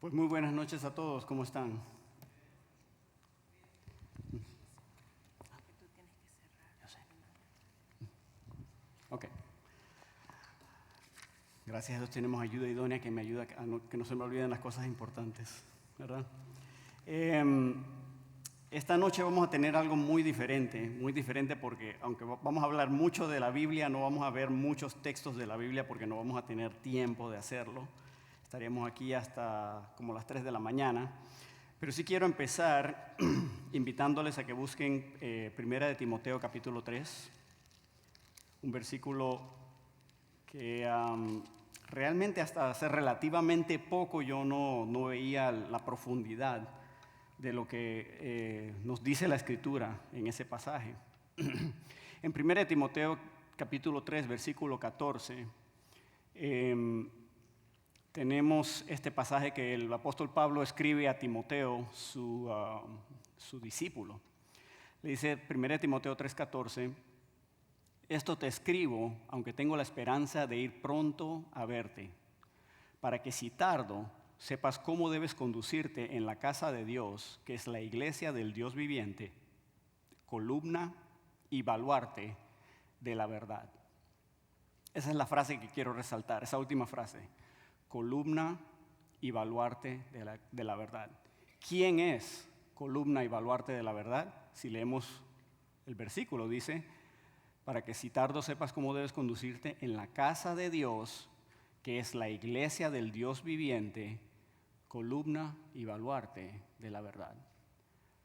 Pues muy buenas noches a todos, ¿cómo están? Yo sé. Ok. Gracias a Dios tenemos ayuda idónea que me ayuda a que no se me olviden las cosas importantes, ¿verdad? Esta noche vamos a tener algo muy diferente porque aunque vamos a hablar mucho de la Biblia, no vamos a ver muchos textos de la Biblia porque no vamos a tener tiempo de hacerlo. Estaríamos aquí hasta como las 3 de la mañana. Pero sí quiero empezar invitándoles a que busquen 1 de Timoteo capítulo 3, un versículo que realmente hasta hace relativamente poco yo no veía la profundidad de lo que nos dice la Escritura en ese pasaje. En 1 de Timoteo capítulo 3, versículo 14, tenemos este pasaje que el apóstol Pablo escribe a Timoteo, su discípulo. Le dice 1 Timoteo 3:14, esto te escribo, aunque tengo la esperanza de ir pronto a verte, para que si tardo, sepas cómo debes conducirte en la casa de Dios, que es la iglesia del Dios viviente, columna y baluarte de la verdad. Esa es la frase que quiero resaltar, esa última frase. Columna y baluarte de la verdad. ¿Quién es columna y baluarte de la verdad? Si leemos el versículo, dice, para que si tardo sepas cómo debes conducirte en la casa de Dios, que es la iglesia del Dios viviente, columna y baluarte de la verdad.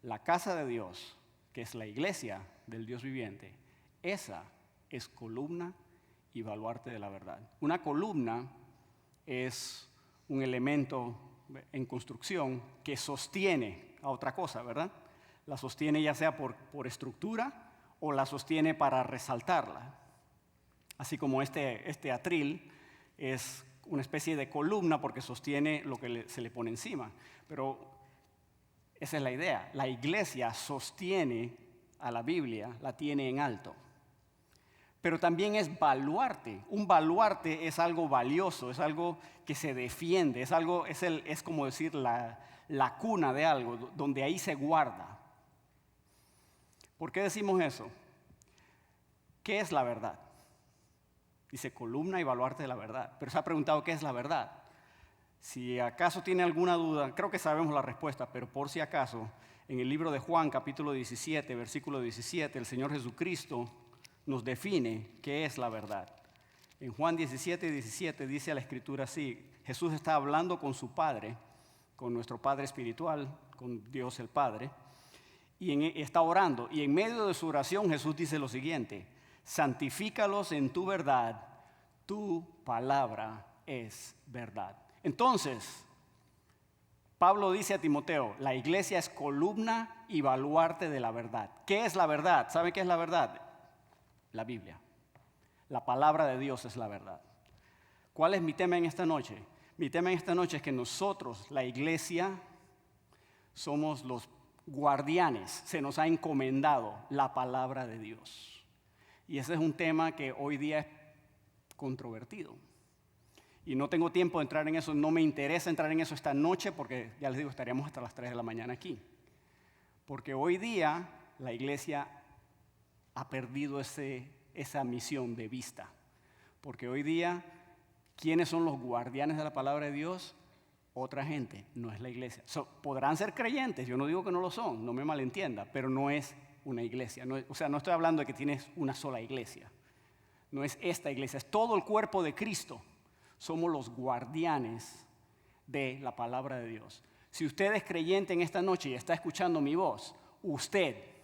La casa de Dios, que es la iglesia del Dios viviente, esa es columna y baluarte de la verdad. Una columna es un elemento en construcción que sostiene a otra cosa, ¿verdad? La sostiene ya sea por estructura o la sostiene para resaltarla. Así como este atril es una especie de columna porque sostiene lo que se le pone encima. Pero esa es la idea. La iglesia sostiene a la Biblia, la tiene en alto. Pero también es baluarte. Un baluarte es algo valioso, es algo que se defiende, es como decir la cuna de algo, donde ahí se guarda. ¿Por qué decimos eso? ¿Qué es la verdad? Dice columna y baluarte de la verdad. Pero se ha preguntado qué es la verdad. Si acaso tiene alguna duda, creo que sabemos la respuesta, pero por si acaso, en el libro de Juan, capítulo 17, versículo 17, el Señor Jesucristo nos define qué es la verdad. En Juan 17, 17 dice la Escritura así, Jesús está hablando con su Padre, con nuestro Padre espiritual, con Dios el Padre, y está orando. Y en medio de su oración Jesús dice lo siguiente, santifícalos en tu verdad, tu palabra es verdad. Entonces, Pablo dice a Timoteo, la iglesia es columna y baluarte de la verdad. ¿Qué es la verdad? ¿Saben qué es la verdad? La Biblia. La palabra de Dios es la verdad. ¿Cuál es mi tema en esta noche? Mi tema en esta noche es que nosotros, la iglesia, somos los guardianes. Se nos ha encomendado la palabra de Dios. Y ese es un tema que hoy día es controvertido. Y no tengo tiempo de entrar en eso, no me interesa entrar en eso esta noche porque, ya les digo, estaríamos hasta las 3 de la mañana aquí. Porque hoy día la iglesia ha perdido esa misión de vista. Porque hoy día, ¿quiénes son los guardianes de la palabra de Dios? Otra gente, no es la iglesia. Podrán ser creyentes, yo no digo que no lo son, no me malentienda, pero no es una iglesia. No estoy hablando de que tienes una sola iglesia. No es esta iglesia, es todo el cuerpo de Cristo. Somos los guardianes de la palabra de Dios. Si usted es creyente en esta noche y está escuchando mi voz, usted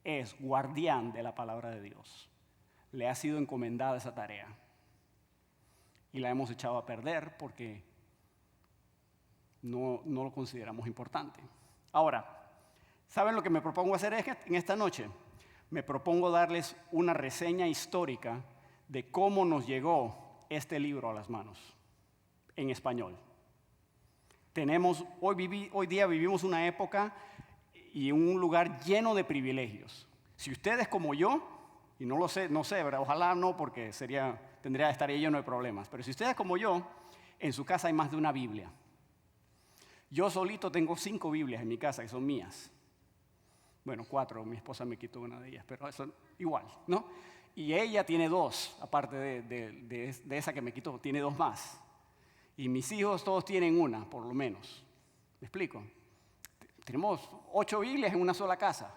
es guardián de la palabra de Dios. Le ha sido encomendada esa tarea. Y la hemos echado a perder porque no lo consideramos importante. Ahora, ¿saben lo que me propongo hacer en esta noche? Me propongo darles una reseña histórica de cómo nos llegó este libro a las manos, en español. Hoy día vivimos una época y un lugar lleno de privilegios. Si ustedes como yo, y no sé, ¿verdad? Ojalá no, porque estaría lleno de problemas, pero si ustedes como yo, en su casa hay más de una Biblia. Yo solito tengo 5 Biblias en mi casa que son mías. Bueno, 4, mi esposa me quitó una de ellas, pero eso igual, ¿no? Y ella tiene 2, aparte de esa que me quitó, tiene 2 más. Y mis hijos todos tienen una, por lo menos. ¿Me explico? Tenemos 8 Biblias en una sola casa.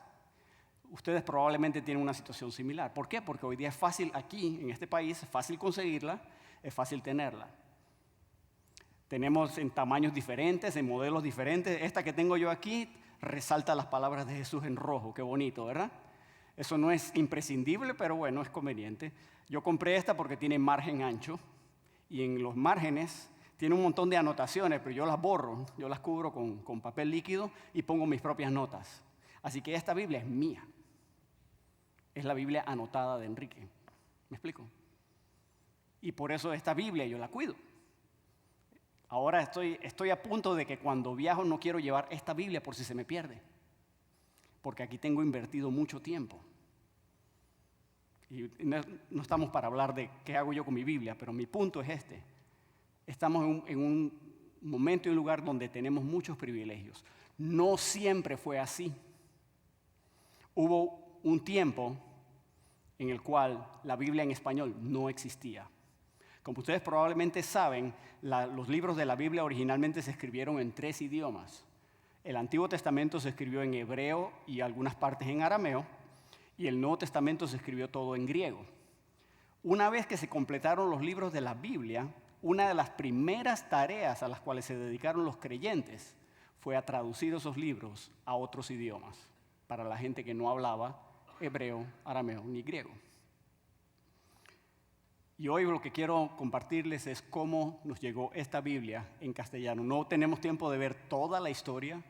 Ustedes probablemente tienen una situación similar. ¿Por qué? Porque hoy día es fácil aquí, en este país, es fácil conseguirla, es fácil tenerla. Tenemos en tamaños diferentes, en modelos diferentes. Esta que tengo yo aquí resalta las palabras de Jesús en rojo. Qué bonito, ¿verdad? Eso no es imprescindible, pero bueno, es conveniente. Yo compré esta porque tiene margen ancho y en los márgenes tiene un montón de anotaciones, pero yo las borro, yo las cubro con papel líquido y pongo mis propias notas. Así que esta Biblia es mía. Es la Biblia anotada de Enrique. ¿Me explico? Y por eso esta Biblia yo la cuido. Ahora estoy a punto de que cuando viajo no quiero llevar esta Biblia por si se me pierde. Porque aquí tengo invertido mucho tiempo. Y no estamos para hablar de qué hago yo con mi Biblia, pero mi punto es este. Estamos en un momento y un lugar donde tenemos muchos privilegios. No siempre fue así. Hubo un tiempo en el cual la Biblia en español no existía. Como ustedes probablemente saben, los libros de la Biblia originalmente se escribieron en 3 idiomas. El Antiguo Testamento se escribió en hebreo y algunas partes en arameo, y el Nuevo Testamento se escribió todo en griego. Una vez que se completaron los libros de la Biblia, una de las primeras tareas a las cuales se dedicaron los creyentes fue a traducir esos libros a otros idiomas, para la gente que no hablaba hebreo, arameo ni griego. Y hoy lo que quiero compartirles es cómo nos llegó esta Biblia en castellano. No tenemos tiempo de ver toda la historia,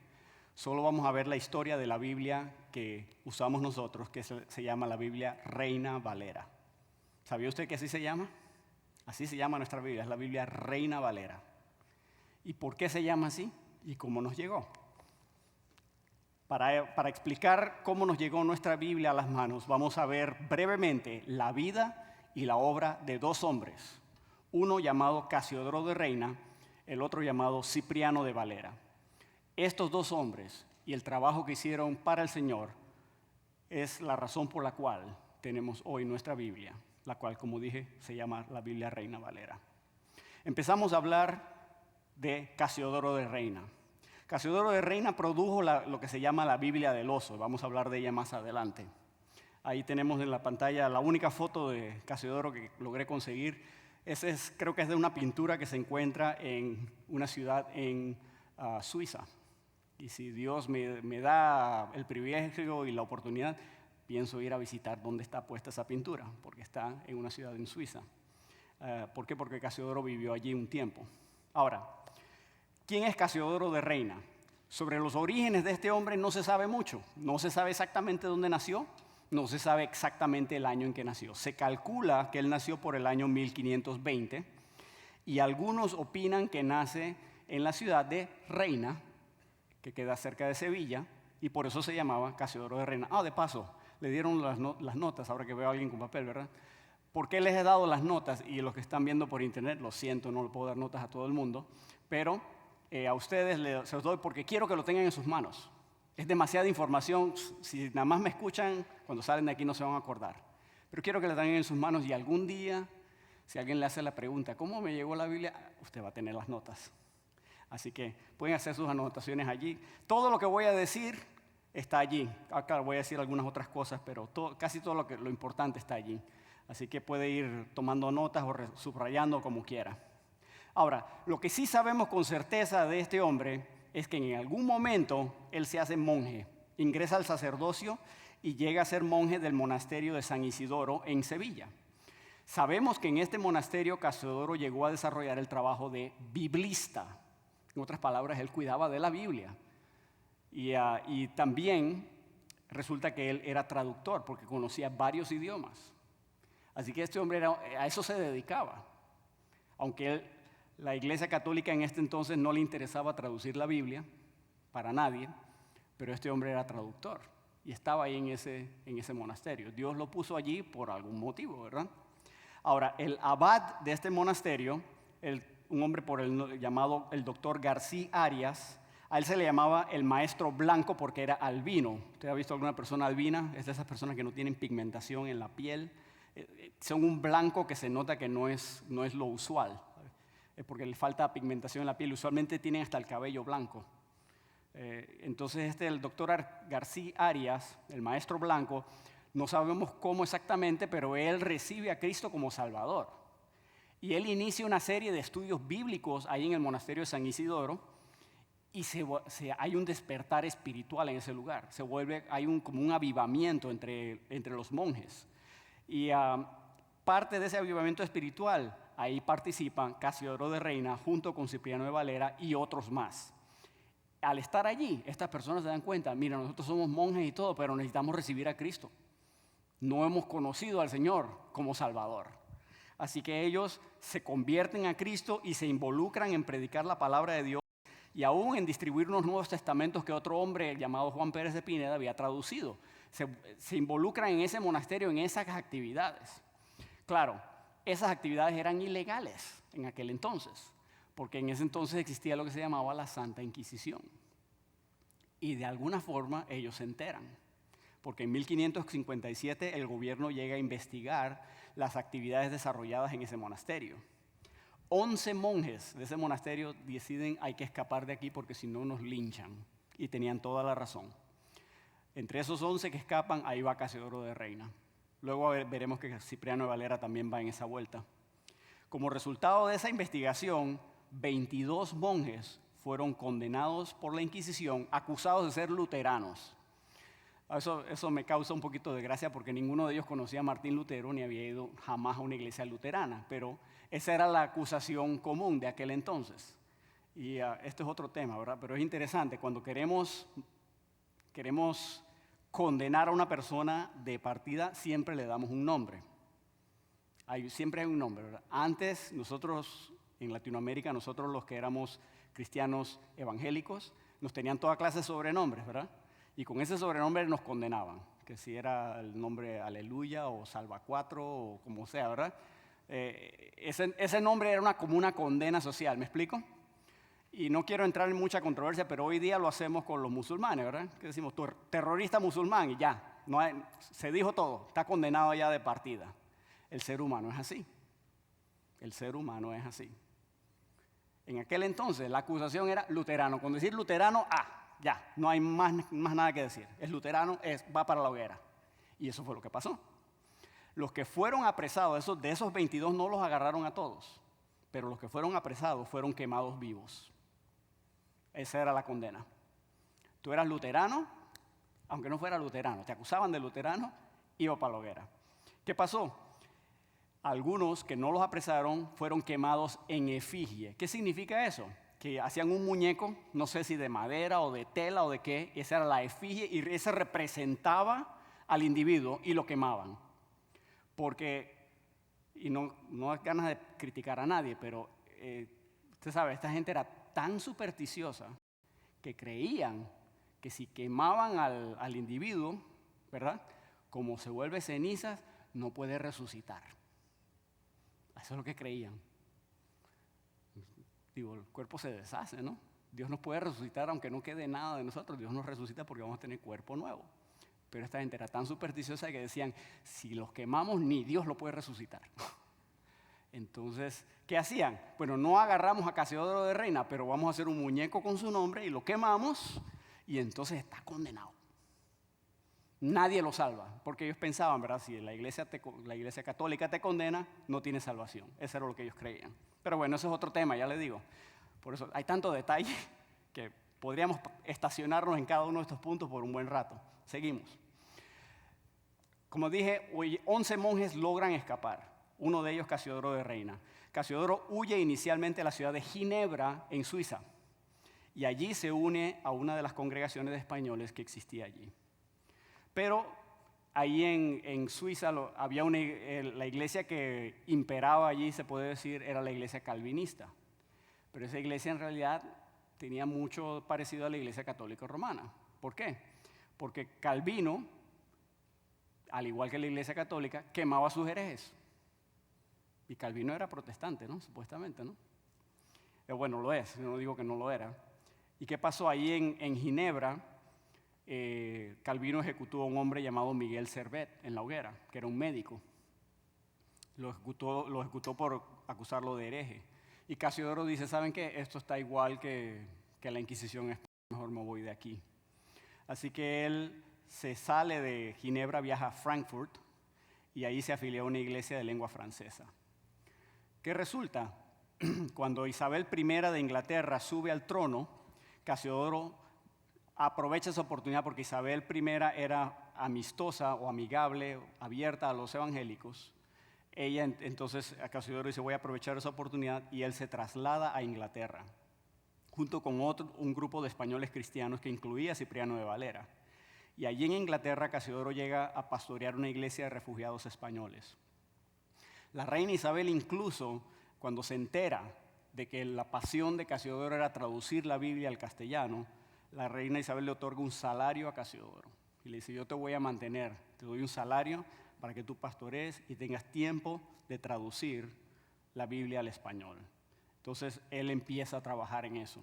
solo vamos a ver la historia de la Biblia que usamos nosotros, que se llama la Biblia Reina Valera. ¿Sabía usted que así se llama? Así se llama nuestra Biblia, es la Biblia Reina Valera. ¿Y por qué se llama así? ¿Y cómo nos llegó? Para explicar cómo nos llegó nuestra Biblia a las manos, vamos a ver brevemente la vida y la obra de 2 hombres, uno llamado Casiodoro de Reina, el otro llamado Cipriano de Valera. Estos 2 hombres y el trabajo que hicieron para el Señor es la razón por la cual tenemos hoy nuestra Biblia, la cual, como dije, se llama la Biblia Reina Valera. Empezamos a hablar de Casiodoro de Reina. Casiodoro de Reina produjo lo que se llama la Biblia del Oso. Vamos a hablar de ella más adelante. Ahí tenemos en la pantalla la única foto de Casiodoro que logré conseguir. Creo que es de una pintura que se encuentra en una ciudad en Suiza. Y si Dios me da el privilegio y la oportunidad, pienso ir a visitar dónde está puesta esa pintura, porque está en una ciudad en Suiza. ¿Por qué? Porque Casiodoro vivió allí un tiempo. Ahora, ¿quién es Casiodoro de Reina? Sobre los orígenes de este hombre no se sabe mucho. No se sabe exactamente dónde nació. No se sabe exactamente el año en que nació. Se calcula que él nació por el año 1520 y algunos opinan que nace en la ciudad de Reina, que queda cerca de Sevilla, y por eso se llamaba Casiodoro de Reina. De paso, le dieron las notas, ahora que veo a alguien con papel, ¿verdad? ¿Por qué les he dado las notas? Y los que están viendo por internet, lo siento, no le puedo dar notas a todo el mundo, pero a ustedes se los doy porque quiero que lo tengan en sus manos. Es demasiada información, si nada más me escuchan, cuando salen de aquí no se van a acordar. Pero quiero que la tengan en sus manos y algún día, si alguien le hace la pregunta, ¿cómo me llegó la Biblia? Usted va a tener las notas. Así que pueden hacer sus anotaciones allí. Todo lo que voy a decir está allí. Acá voy a decir algunas otras cosas, pero casi todo lo importante está allí. Así que puede ir tomando notas o subrayando como quiera. Ahora, lo que sí sabemos con certeza de este hombre es que en algún momento él se hace monje, ingresa al sacerdocio y llega a ser monje del monasterio de San Isidoro en Sevilla. Sabemos que en este monasterio Casiodoro llegó a desarrollar el trabajo de biblista. En otras palabras, él cuidaba de la Biblia. Y también resulta que él era traductor porque conocía varios idiomas. Así que este hombre a eso se dedicaba. Aunque la Iglesia Católica en este entonces no le interesaba traducir la Biblia para nadie, pero este hombre era traductor y estaba ahí en ese monasterio. Dios lo puso allí por algún motivo, ¿verdad? Ahora, el abad de este monasterio, un hombre llamado el doctor García Arias, A él se le llamaba el maestro blanco porque era albino. ¿Usted ha visto alguna persona albina? Es de esas personas que no tienen pigmentación en la piel. Son un blanco que se nota que no es lo usual. Es porque le falta pigmentación en la piel. Usualmente tienen hasta el cabello blanco. Entonces el doctor García Arias, el maestro blanco, no sabemos cómo exactamente, pero él recibe a Cristo como Salvador. Y él inicia una serie de estudios bíblicos ahí en el monasterio de San Isidoro y hay un despertar espiritual en ese lugar. Hay como un avivamiento entre los monjes. Y parte de ese avivamiento espiritual, ahí participan Casiodoro de Reina junto con Cipriano de Valera y otros más. Al estar allí, estas personas se dan cuenta, mira, nosotros somos monjes y todo, pero necesitamos recibir a Cristo. No hemos conocido al Señor como Salvador. Así que ellos se convierten a Cristo y se involucran en predicar la palabra de Dios y aún en distribuir unos nuevos testamentos que otro hombre llamado Juan Pérez de Pineda había traducido. Se involucran en ese monasterio, en esas actividades. Claro, esas actividades eran ilegales en aquel entonces, porque en ese entonces existía lo que se llamaba la Santa Inquisición. Y de alguna forma ellos se enteran, porque en 1557 el gobierno llega a investigar las actividades desarrolladas en ese monasterio. 11 monjes de ese monasterio deciden hay que escapar de aquí porque si no nos linchan. Y tenían toda la razón. Entre esos 11 que escapan, ahí va Casiodoro de Reina. Luego veremos que Cipriano de Valera también va en esa vuelta. Como resultado de esa investigación, 22 monjes fueron condenados por la Inquisición, acusados de ser luteranos. Eso me causa un poquito de gracia porque ninguno de ellos conocía a Martín Lutero ni había ido jamás a una iglesia luterana, pero esa era la acusación común de aquel entonces. Y esto es otro tema, ¿verdad? Pero es interesante, cuando queremos condenar a una persona de partida, siempre le damos un nombre. Siempre hay un nombre, ¿verdad? Antes, nosotros, en Latinoamérica, nosotros los que éramos cristianos evangélicos, nos tenían toda clase de sobrenombres, ¿verdad? Y con ese sobrenombre nos condenaban, que si era el nombre Aleluya o Salvacuatro o como sea, ¿verdad? Ese nombre era como una condena social, ¿me explico? Y no quiero entrar en mucha controversia, pero hoy día lo hacemos con los musulmanes, ¿verdad? Que decimos, terrorista musulmán y ya, se dijo todo, está condenado ya de partida. El ser humano es así. El ser humano es así. En aquel entonces la acusación era luterano. Con decir luterano, ya, no hay más nada que decir. Es luterano, va para la hoguera. Y eso fue lo que pasó. Los que fueron apresados, de esos 22 no los agarraron a todos, pero los que fueron apresados fueron quemados vivos. Esa era la condena. Tú eras luterano, aunque no fuera luterano, te acusaban de luterano, iba para la hoguera. ¿Qué pasó? Algunos que no los apresaron fueron quemados en efigie. ¿Qué significa eso? Que hacían un muñeco, no sé si de madera o de tela o de qué, esa era la efigie y esa representaba al individuo y lo quemaban. Porque, y no hay ganas de criticar a nadie, pero usted sabe, esta gente era tan supersticiosa que creían que si quemaban al individuo, ¿verdad? Como se vuelve cenizas, no puede resucitar. Eso es lo que creían. Digo, el cuerpo se deshace, ¿no? Dios nos puede resucitar aunque no quede nada de nosotros. Dios nos resucita porque vamos a tener cuerpo nuevo. Pero esta gente era tan supersticiosa que decían, si los quemamos, ni Dios lo puede resucitar. Entonces, ¿qué hacían? Bueno, no agarramos a Casiodoro de Reina, pero vamos a hacer un muñeco con su nombre y lo quemamos y entonces está condenado. Nadie lo salva, porque ellos pensaban, ¿verdad? Si la iglesia católica te condena, no tienes salvación. Eso era lo que ellos creían. Pero bueno, ese es otro tema, ya les digo. Por eso hay tanto detalle que podríamos estacionarnos en cada uno de estos puntos por un buen rato. Seguimos. Como dije, 11 monjes logran escapar. Uno de ellos, Casiodoro de Reina. Casiodoro huye inicialmente a la ciudad de Ginebra, en Suiza. Y allí se une a una de las congregaciones de españoles que existía allí. Pero ahí en Suiza había la iglesia que imperaba allí, se puede decir, era la iglesia calvinista. Pero esa iglesia en realidad tenía mucho parecido a la iglesia católica romana. ¿Por qué? Porque Calvino, al igual que la iglesia católica, quemaba a sus herejes. Y Calvino era protestante, ¿no? Supuestamente, ¿no? Bueno, lo es, yo no digo que no lo era. ¿Y qué pasó? Ahí en Ginebra, Calvino ejecutó a un hombre llamado Miguel Servet en la hoguera, que era un médico. Lo ejecutó por acusarlo de hereje. Y Casiodoro dice, ¿saben qué? Esto está igual que la Inquisición, mejor me voy de aquí. Así que él se sale de Ginebra, viaja a Frankfurt y ahí se afilió a una iglesia de lengua francesa. ¿Qué resulta? Cuando Isabel I de Inglaterra sube al trono, Casiodoro aprovecha esa oportunidad porque Isabel I era amistosa o amigable, abierta a los evangélicos. Ella entonces, a Casiodoro dice, voy a aprovechar esa oportunidad, y él se traslada a Inglaterra, junto con un grupo de españoles cristianos que incluía a Cipriano de Valera. Y allí en Inglaterra, Casiodoro llega a pastorear una iglesia de refugiados españoles. La reina Isabel incluso, cuando se entera de que la pasión de Casiodoro era traducir la Biblia al castellano, la reina Isabel le otorga un salario a Casiodoro. Y le dice, yo te voy a mantener, te doy un salario para que tú pastorees y tengas tiempo de traducir la Biblia al español. Entonces, él empieza a trabajar en eso.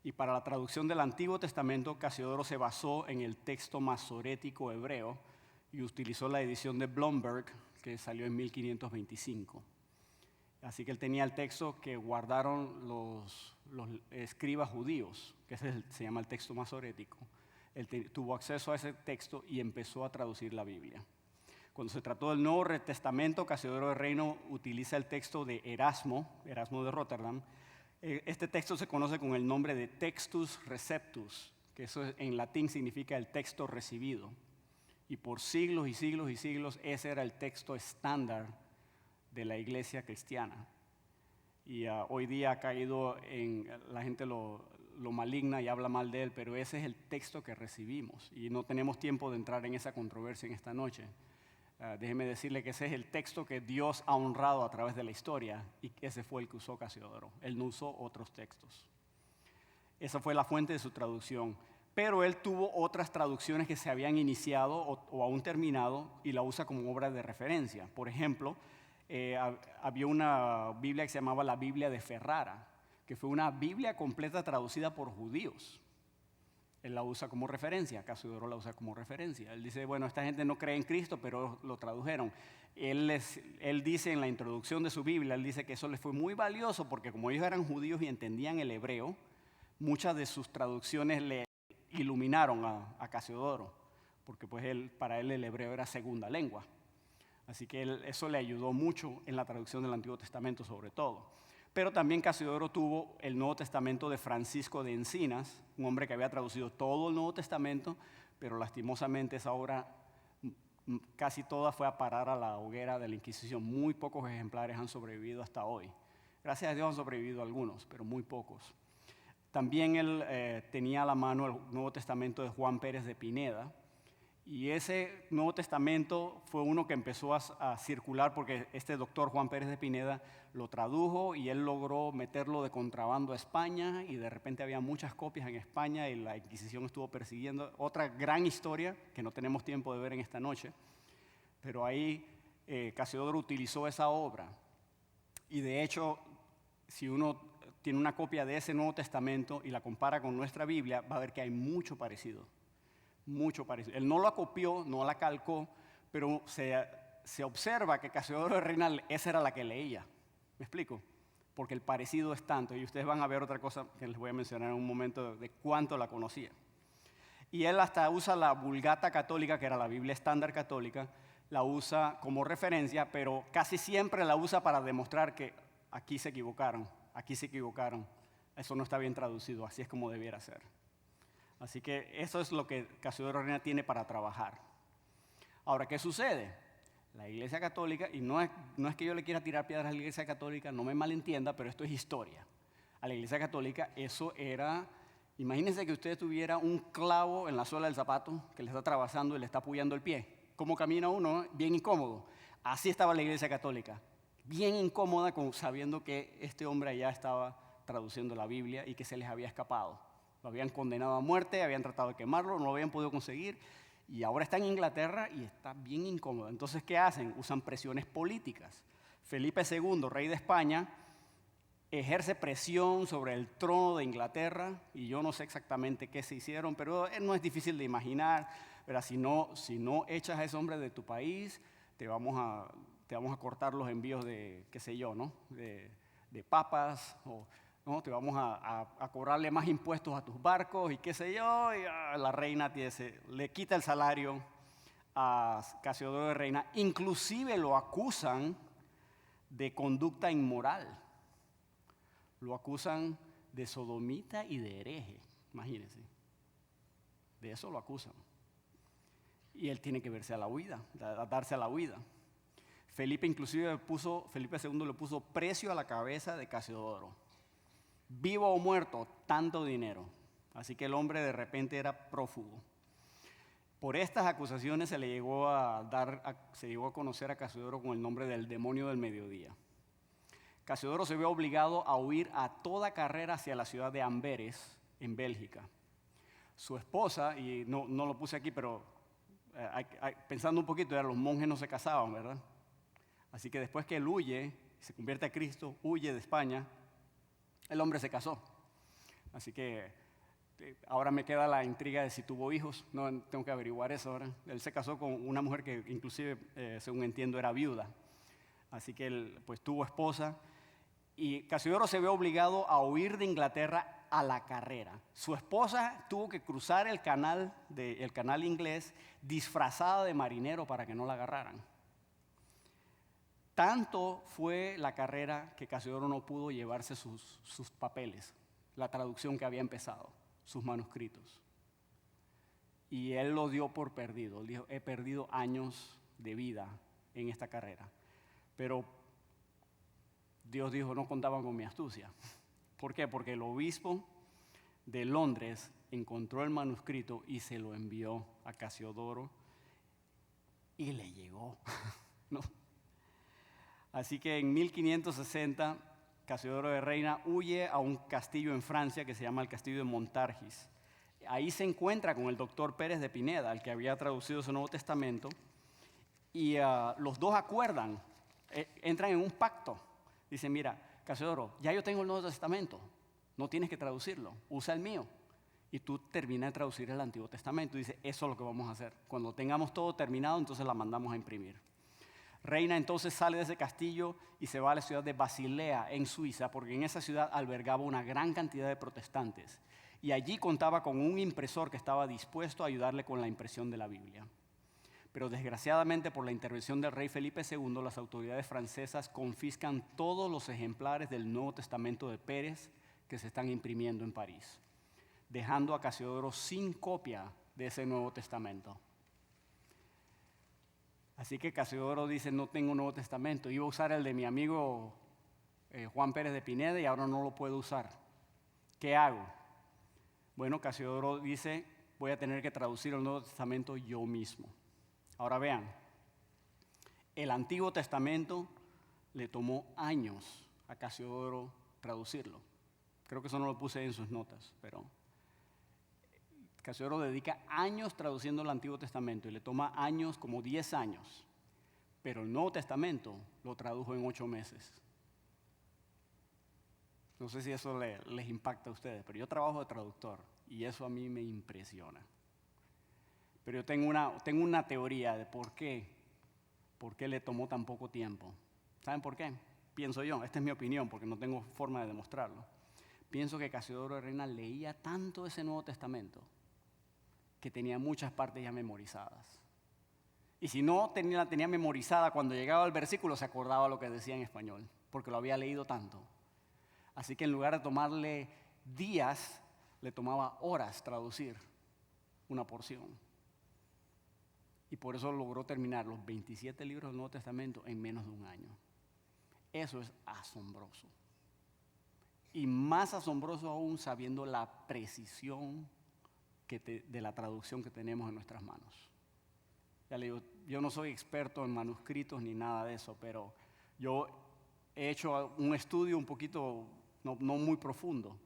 Y para la traducción del Antiguo Testamento, Casiodoro se basó en el texto masorético hebreo y utilizó la edición de Blomberg, que salió en 1525. Así que él tenía el texto que guardaron los escribas judíos, que se llama el texto masorético. Él tuvo acceso a ese texto y empezó a traducir la Biblia. Cuando se trató del Nuevo Testamento, Casiodoro de Reino utiliza el texto de Erasmo de Rotterdam. Este texto se conoce con el nombre de Textus Receptus, que eso en latín significa el texto recibido. Y por siglos y siglos y siglos ese era el texto estándar de la iglesia cristiana. Y hoy día ha caído la gente lo maligna y habla mal de él, pero ese es el texto que recibimos. Y no tenemos tiempo de entrar en esa controversia en esta noche. Déjeme decirle que ese es el texto que Dios ha honrado a través de la historia, y ese fue el que usó Casiodoro. Él no usó otros textos. Esa fue la fuente de su traducción. Pero él tuvo otras traducciones que se habían iniciado o aún terminado y la usa como obra de referencia. Por ejemplo, había una Biblia que se llamaba la Biblia de Ferrara, que fue una Biblia completa traducida por judíos. Él la usa como referencia, Casiodoro la usa como referencia. Él dice, bueno, esta gente no cree en Cristo, pero lo tradujeron. Él dice en la introducción de su Biblia, él dice que eso les fue muy valioso porque como ellos eran judíos y entendían el hebreo, muchas de sus traducciones le iluminaron a Casiodoro, porque pues para él el hebreo era segunda lengua. Así que eso le ayudó mucho en la traducción del Antiguo Testamento sobre todo. Pero también Casiodoro tuvo el Nuevo Testamento de Francisco de Encinas, un hombre que había traducido todo el Nuevo Testamento, pero lastimosamente esa obra casi toda fue a parar a la hoguera de la Inquisición. Muy pocos ejemplares han sobrevivido hasta hoy. Gracias a Dios han sobrevivido algunos, pero muy pocos. También él tenía a la mano el Nuevo Testamento de Juan Pérez de Pineda, y ese Nuevo Testamento fue uno que empezó a circular porque este doctor Juan Pérez de Pineda lo tradujo y él logró meterlo de contrabando a España, y de repente había muchas copias en España y la Inquisición estuvo persiguiendo. Otra gran historia que no tenemos tiempo de ver en esta noche, pero ahí Casiodoro utilizó esa obra. Y de hecho, si uno tiene una copia de ese Nuevo Testamento y la compara con nuestra Biblia, va a ver que hay mucho parecido. Mucho parecido. Él no la copió, no la calcó, pero se observa que Casiodoro de Reina, esa era la que leía. ¿Me explico? Porque el parecido es tanto, y ustedes van a ver otra cosa que les voy a mencionar en un momento de cuánto la conocía. Y él hasta usa la Vulgata Católica, que era la Biblia estándar católica, la usa como referencia, pero casi siempre la usa para demostrar que aquí se equivocaron, eso no está bien traducido, así es como debiera ser. Así que eso es lo que Casiodoro de Reina tiene para trabajar. Ahora, ¿qué sucede? La Iglesia Católica, y no es que yo le quiera tirar piedras a la Iglesia Católica, no me malentienda, pero esto es historia. A la Iglesia Católica eso era, imagínense que usted tuviera un clavo en la suela del zapato que le está atravesando y le está apoyando el pie. ¿Cómo camina uno? Bien incómodo. Así estaba la Iglesia Católica, bien incómoda sabiendo que este hombre allá estaba traduciendo la Biblia y que se les había escapado. Lo habían condenado a muerte, habían tratado de quemarlo, no lo habían podido conseguir, y ahora está en Inglaterra y está bien incómodo. Entonces, ¿qué hacen? Usan presiones políticas. Felipe II, rey de España, ejerce presión sobre el trono de Inglaterra, y yo no sé exactamente qué se hicieron, pero no es difícil de imaginar. Pero si no echas a ese hombre de tu país, te vamos a cortar los envíos de, qué sé yo, ¿no? De papas, o ¿no? Te vamos a cobrarle más impuestos a tus barcos y qué sé yo, y la reina le quita el salario a Casiodoro de Reina. Inclusive lo acusan de conducta inmoral. Lo acusan de sodomita y de hereje, imagínense. De eso lo acusan. Y él tiene que verse a la huida, a darse a la huida. Felipe II le puso precio a la cabeza de Casiodoro. Vivo o muerto, tanto dinero. Así que el hombre de repente era prófugo. Por estas acusaciones se llegó a conocer a Casiodoro con el nombre del demonio del mediodía. Casiodoro se vio obligado a huir a toda carrera hacia la ciudad de Amberes, en Bélgica. Su esposa, y no lo puse aquí, pero pensando un poquito, los monjes no se casaban, ¿verdad? Así que después que él huye, se convierte a Cristo, huye de España, el hombre se casó. Así que ahora me queda la intriga de si tuvo hijos. No, tengo que averiguar eso ahora. Él se casó con una mujer que inclusive, según entiendo, era viuda. Así que él pues tuvo esposa. Y Casiodoro se vio obligado a huir de Inglaterra a la carrera. Su esposa tuvo que cruzar el canal inglés disfrazada de marinero para que no la agarraran. Tanto fue la carrera que Casiodoro no pudo llevarse sus papeles, la traducción que había empezado, sus manuscritos. Y él lo dio por perdido. Él dijo, he perdido años de vida en esta carrera. Pero Dios dijo, no contaban con mi astucia. ¿Por qué? Porque el obispo de Londres encontró el manuscrito y se lo envió a Casiodoro y le llegó. ¿No? Así que en 1560, Casiodoro de Reina huye a un castillo en Francia que se llama el castillo de Montargis. Ahí se encuentra con el doctor Pérez de Pineda, el que había traducido su Nuevo Testamento, y los dos acuerdan, entran en un pacto. Dicen, mira, Casiodoro, ya yo tengo el Nuevo Testamento, no tienes que traducirlo, usa el mío. Y tú terminas de traducir el Antiguo Testamento. Dice, eso es lo que vamos a hacer. Cuando tengamos todo terminado, entonces la mandamos a imprimir. Reina entonces sale de ese castillo y se va a la ciudad de Basilea, en Suiza, porque en esa ciudad albergaba una gran cantidad de protestantes. Y allí contaba con un impresor que estaba dispuesto a ayudarle con la impresión de la Biblia. Pero desgraciadamente por la intervención del rey Felipe II, las autoridades francesas confiscan todos los ejemplares del Nuevo Testamento de Pérez que se están imprimiendo en París, dejando a Casiodoro sin copia de ese Nuevo Testamento. Así que Casiodoro dice, no tengo Nuevo Testamento. Iba a usar el de mi amigo Juan Pérez de Pineda y ahora no lo puedo usar. ¿Qué hago? Bueno, Casiodoro dice, voy a tener que traducir el Nuevo Testamento yo mismo. Ahora vean, el Antiguo Testamento le tomó años a Casiodoro traducirlo. Creo que eso no lo puse en sus notas, pero Casiodoro dedica años traduciendo el Antiguo Testamento y le toma años, como 10 años. Pero el Nuevo Testamento lo tradujo en 8 meses. No sé si eso les impacta a ustedes, pero yo trabajo de traductor y eso a mí me impresiona. Pero yo tengo una teoría de por qué le tomó tan poco tiempo. ¿Saben por qué? Pienso yo, esta es mi opinión porque no tengo forma de demostrarlo. Pienso que Casiodoro de Reina leía tanto ese Nuevo Testamento que tenía muchas partes ya memorizadas. Y si no la tenía memorizada, cuando llegaba al versículo se acordaba lo que decía en español, porque lo había leído tanto. Así que en lugar de tomarle días, le tomaba horas traducir una porción. Y por eso logró terminar los 27 libros del Nuevo Testamento en menos de un año. Eso es asombroso. Y más asombroso aún sabiendo la precisión de la traducción que tenemos en nuestras manos. Ya le digo, yo no soy experto en manuscritos ni nada de eso, pero yo he hecho un estudio un poquito, no muy profundo,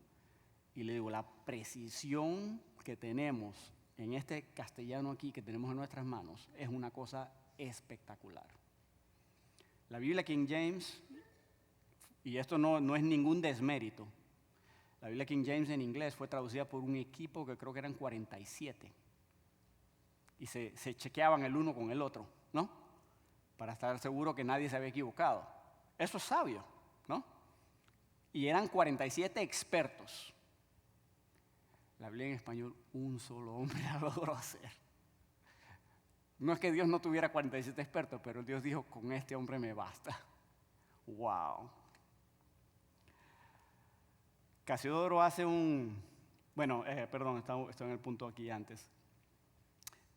y le digo, la precisión que tenemos en este castellano aquí que tenemos en nuestras manos es una cosa espectacular. La Biblia King James y esto no es ningún desmérito. La Biblia King James en inglés fue traducida por un equipo que creo que eran 47. Y se chequeaban el uno con el otro, ¿no? Para estar seguro que nadie se había equivocado. Eso es sabio, ¿no? Y eran 47 expertos. La Biblia en español, un solo hombre la logró hacer. No es que Dios no tuviera 47 expertos, pero Dios dijo, con este hombre me basta. ¡Wow! Casiodoro hace estoy en el punto aquí antes.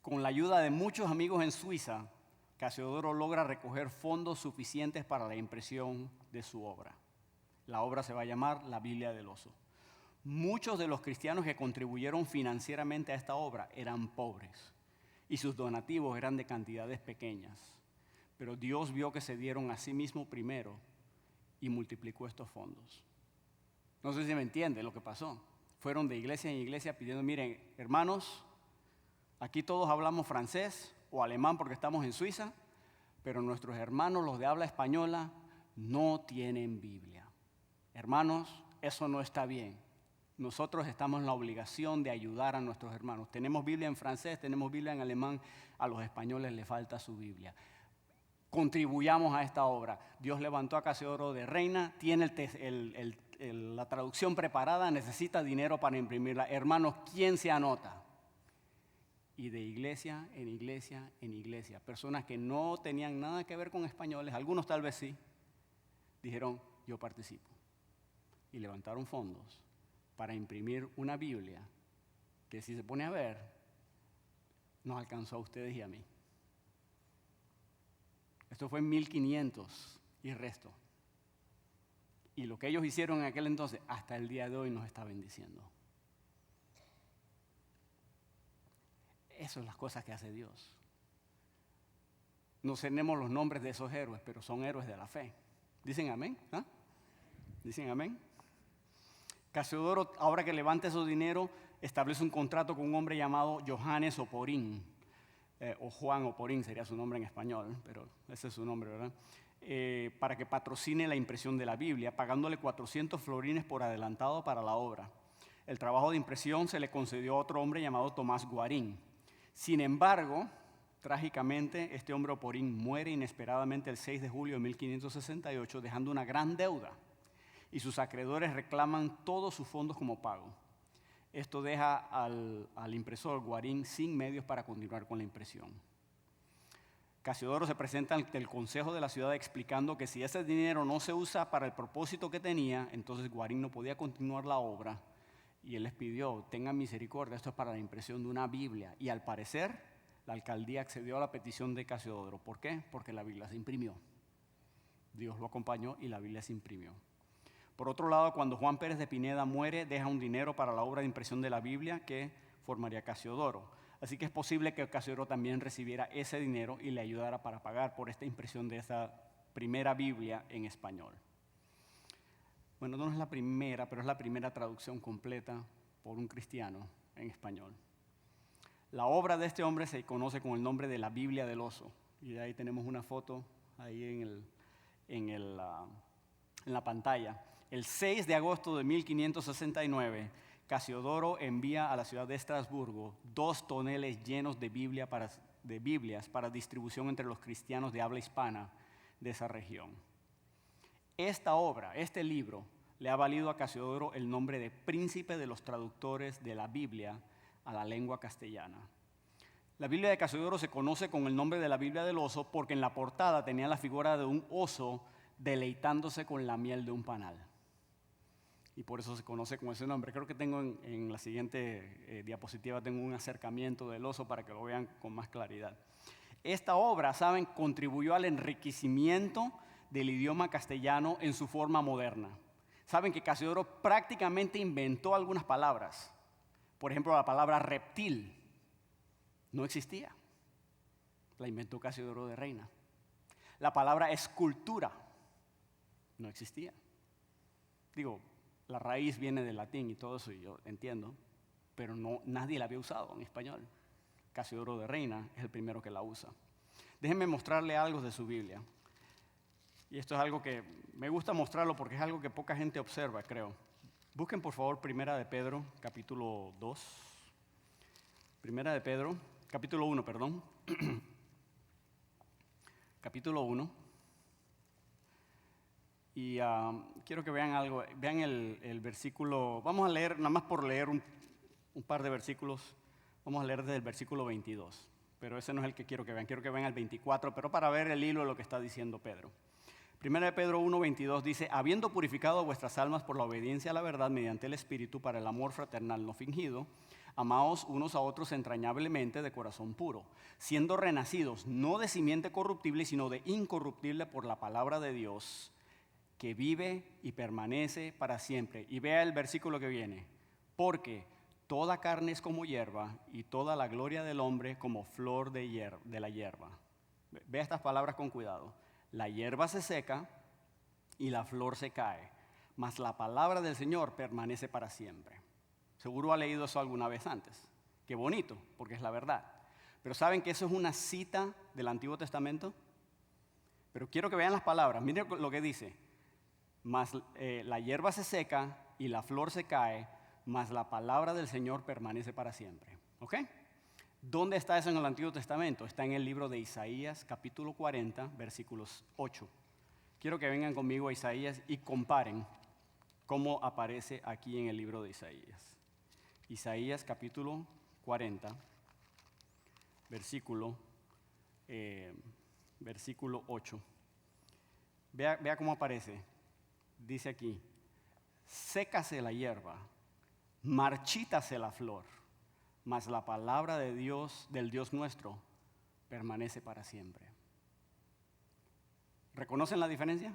Con la ayuda de muchos amigos en Suiza, Casiodoro logra recoger fondos suficientes para la impresión de su obra. La obra se va a llamar La Biblia del Oso. Muchos de los cristianos que contribuyeron financieramente a esta obra eran pobres y sus donativos eran de cantidades pequeñas. Pero Dios vio que se dieron a sí mismo primero y multiplicó estos fondos. No sé si me entiende lo que pasó. Fueron de iglesia en iglesia pidiendo, miren, hermanos, aquí todos hablamos francés o alemán porque estamos en Suiza, pero nuestros hermanos, los de habla española, no tienen Biblia. Hermanos, eso no está bien. Nosotros estamos en la obligación de ayudar a nuestros hermanos. Tenemos Biblia en francés, tenemos Biblia en alemán, a los españoles les falta su Biblia. Contribuyamos a esta obra. Dios levantó a Casiodoro de Reina, tiene la traducción preparada, necesita dinero para imprimirla. Hermanos, ¿quién se anota? Y de iglesia en iglesia en iglesia, personas que no tenían nada que ver con españoles, algunos tal vez sí, dijeron, yo participo. Y levantaron fondos para imprimir una Biblia que, si se pone a ver, nos alcanzó a ustedes y a mí. Esto fue en 1500 y resto. Y lo que ellos hicieron en aquel entonces, hasta el día de hoy nos está bendiciendo. Esas son las cosas que hace Dios. No tenemos los nombres de esos héroes, pero son héroes de la fe. ¿Dicen amén? ¿Ah? ¿Dicen amén? Casiodoro, ahora que levanta su dinero, establece un contrato con un hombre llamado Johannes Oporín, o Juan Oporín sería su nombre en español, pero ese es su nombre, ¿verdad? Para que patrocine la impresión de la Biblia, pagándole 400 florines por adelantado para la obra. El trabajo de impresión se le concedió a otro hombre llamado Tomás Guarín. Sin embargo, trágicamente, este hombre Oporín muere inesperadamente el 6 de julio de 1568, dejando una gran deuda. Y sus acreedores reclaman todos sus fondos como pago. Esto deja al impresor Guarín sin medios para continuar con la impresión. Casiodoro se presenta ante el consejo de la ciudad explicando que si ese dinero no se usa para el propósito que tenía, entonces Guarín no podía continuar la obra. Y él les pidió, tengan misericordia, esto es para la impresión de una Biblia. Y al parecer, la alcaldía accedió a la petición de Casiodoro. ¿Por qué? Porque la Biblia se imprimió. Dios lo acompañó y la Biblia se imprimió. Por otro lado, cuando Juan Pérez de Pineda muere, deja un dinero para la obra de impresión de la Biblia que formaría Casiodoro. Así que es posible que Casiodoro también recibiera ese dinero y le ayudara para pagar por esta impresión de esa primera Biblia en español. Bueno, no es la primera, pero es la primera traducción completa por un cristiano en español. La obra de este hombre se conoce con el nombre de la Biblia del Oso. Y ahí tenemos una foto ahí en la pantalla. El 6 de agosto de 1569, Casiodoro envía a la ciudad de Estrasburgo 2 toneles llenos de Biblias para distribución entre los cristianos de habla hispana de esa región. Esta obra, este libro, le ha valido a Casiodoro el nombre de príncipe de los traductores de la Biblia a la lengua castellana. La Biblia de Casiodoro se conoce con el nombre de la Biblia del Oso porque en la portada tenía la figura de un oso deleitándose con la miel de un panal. Y por eso se conoce con ese nombre. Creo que tengo en la siguiente diapositiva tengo un acercamiento del oso para que lo vean con más claridad. Esta obra, saben, contribuyó al enriquecimiento del idioma castellano en su forma moderna. Saben que Casiodoro prácticamente inventó algunas palabras. Por ejemplo, la palabra reptil no existía. La inventó Casiodoro de Reina. La palabra escultura no existía. Digo, la raíz viene del latín y todo eso, y yo entiendo, pero nadie la había usado en español. Casiodoro de Reina es el primero que la usa. Déjenme mostrarle algo de su Biblia. Y esto es algo que me gusta mostrarlo porque es algo que poca gente observa, creo. Busquen por favor Primera de Pedro, capítulo 2. Primera de Pedro, capítulo 1, perdón. Capítulo 1. Y quiero que vean algo, vean el versículo, vamos a leer, nada más por leer un par de versículos, vamos a leer desde el versículo 22, pero ese no es el que quiero que vean el 24, pero para ver el hilo de lo que está diciendo Pedro. Primera de Pedro 1:22 dice, habiendo purificado vuestras almas por la obediencia a la verdad mediante el Espíritu para el amor fraternal no fingido, amaos unos a otros entrañablemente de corazón puro, siendo renacidos no de simiente corruptible, sino de incorruptible por la palabra de Dios, que vive y permanece para siempre. Y vea el versículo que viene, porque toda carne es como hierba y toda la gloria del hombre como flor de la hierba. Vea estas palabras con cuidado. La hierba se seca y la flor se cae, mas la palabra del Señor permanece para siempre. Seguro ha leído eso alguna vez antes. Qué bonito, porque es la verdad. Pero ¿saben que eso es una cita del Antiguo Testamento? Pero quiero que vean las palabras. Miren lo que dice. Mas la hierba se seca y la flor se cae, mas la palabra del Señor permanece para siempre. ¿Ok? ¿Dónde está eso en el Antiguo Testamento? Está en el libro de Isaías, capítulo 40, versículos 8. Quiero que vengan conmigo a Isaías y comparen cómo aparece aquí en el libro de Isaías. Isaías, capítulo 40, versículo 8. Vea cómo aparece. Dice aquí, sécase la hierba, marchítase la flor, mas la palabra de Dios, del Dios nuestro, permanece para siempre. ¿Reconocen la diferencia?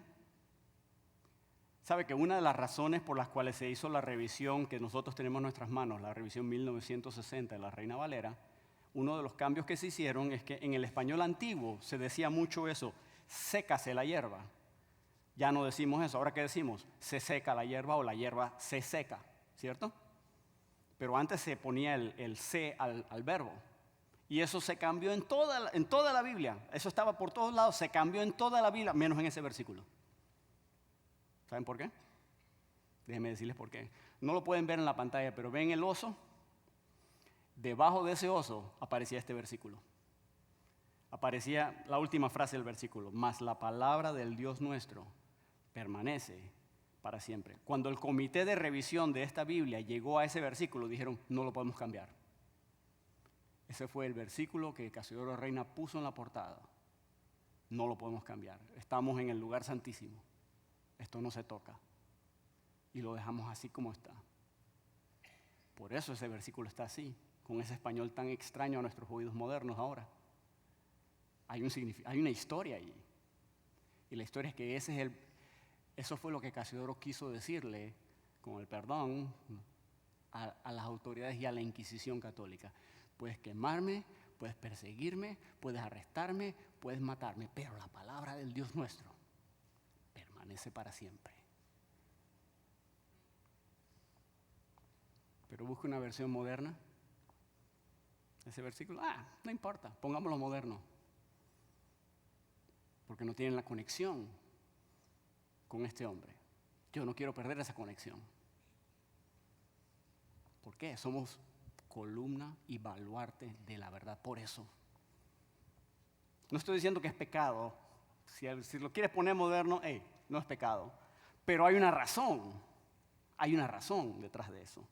¿Sabe que una de las razones por las cuales se hizo la revisión que nosotros tenemos en nuestras manos, la revisión 1960 de la Reina Valera, uno de los cambios que se hicieron es que en el español antiguo se decía mucho eso, sécase la hierba. Ya no decimos eso, ahora ¿qué decimos? Se seca la hierba o la hierba se seca, ¿cierto? Pero antes se ponía el se al verbo. Y eso se cambió en toda la Biblia. Eso estaba por todos lados, se cambió en toda la Biblia, menos en ese versículo. ¿Saben por qué? Déjenme decirles por qué. No lo pueden ver en la pantalla, pero ven el oso. Debajo de ese oso aparecía este versículo. Aparecía la última frase del versículo. Mas la palabra del Dios nuestro permanece para siempre. Cuando el comité de revisión de esta Biblia llegó a ese versículo, dijeron, no lo podemos cambiar. Ese fue el versículo que Casiodoro Reina puso en la portada. No lo podemos cambiar. Estamos en el lugar santísimo. Esto no se toca. Y lo dejamos así como está. Por eso ese versículo está así, con ese español tan extraño a nuestros oídos modernos ahora. Hay una historia ahí. Y la historia es que eso fue lo que Casiodoro quiso decirle, con el perdón, a las autoridades y a la Inquisición católica. Puedes quemarme, puedes perseguirme, puedes arrestarme, puedes matarme, pero la palabra del Dios nuestro permanece para siempre. Pero busca una versión moderna. Ese versículo, no importa, pongámoslo moderno. Porque no tienen la conexión con este hombre. Yo no quiero perder esa conexión. ¿Por qué? Somos columna y baluarte de la verdad. Por eso. No estoy diciendo que es pecado. Si lo quieres poner moderno, no es pecado. Pero hay una razón. Hay una razón detrás de eso.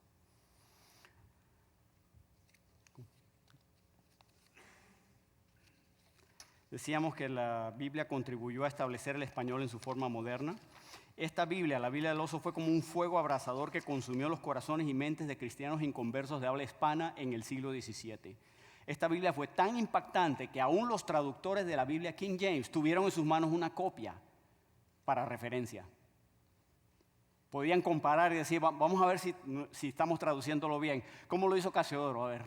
Decíamos que la Biblia contribuyó a establecer el español en su forma moderna. Esta Biblia, la Biblia del oso, fue como un fuego abrasador que consumió los corazones y mentes de cristianos inconversos de habla hispana en el siglo XVII. Esta Biblia fue tan impactante que aún los traductores de la Biblia King James tuvieron en sus manos una copia para referencia. Podían comparar y decir, vamos a ver si estamos traduciéndolo bien. ¿Cómo lo hizo Casiodoro? A ver.